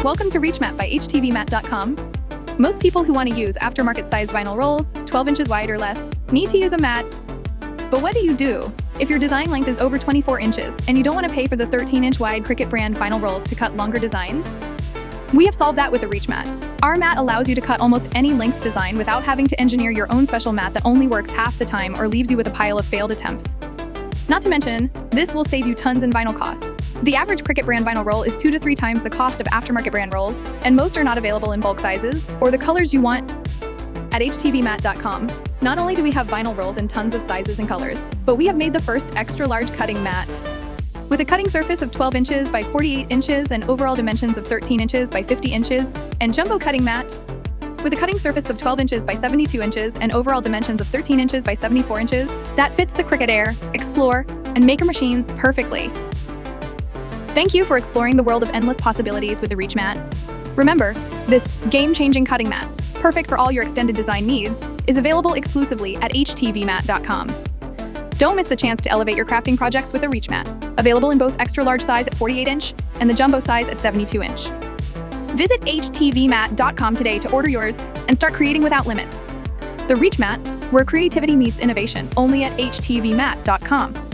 Welcome to REACHMAT by HTVmat.com. Most people who want to use aftermarket-sized vinyl rolls, 12 inches wide or less, need to use a mat. But what do you do if your design length is over 24 inches and you don't want to pay for the 13-inch wide Cricut brand vinyl rolls to cut longer designs? We have solved that with the REACHMAT. Our mat allows you to cut almost any length design without having to engineer your own special mat that only works half the time or leaves you with a pile of failed attempts. Not to mention, this will save you tons in vinyl costs. The average Cricut brand vinyl roll is 2 to 3 times the cost of aftermarket brand rolls, and most are not available in bulk sizes or the colors you want. At HTVmat.com, not only do we have vinyl rolls in tons of sizes and colors, but we have made the first extra large cutting mat. With a cutting surface of 12 inches by 48 inches and overall dimensions of 13 inches by 50 inches, and jumbo cutting mat, with a cutting surface of 12 inches by 72 inches and overall dimensions of 13 inches by 74 inches, that fits the Cricut Air, Explore, and Maker machines perfectly. Thank you for exploring the world of endless possibilities with the REACHMAT. Remember, this game-changing cutting mat, perfect for all your extended design needs, is available exclusively at HTVmat.com. Don't miss the chance to elevate your crafting projects with a REACHMAT, available in both extra large size at 48-inch and the jumbo size at 72-inch. Visit HTVmat.com today to order yours and start creating without limits. The REACHMAT, where creativity meets innovation, only at HTVmat.com.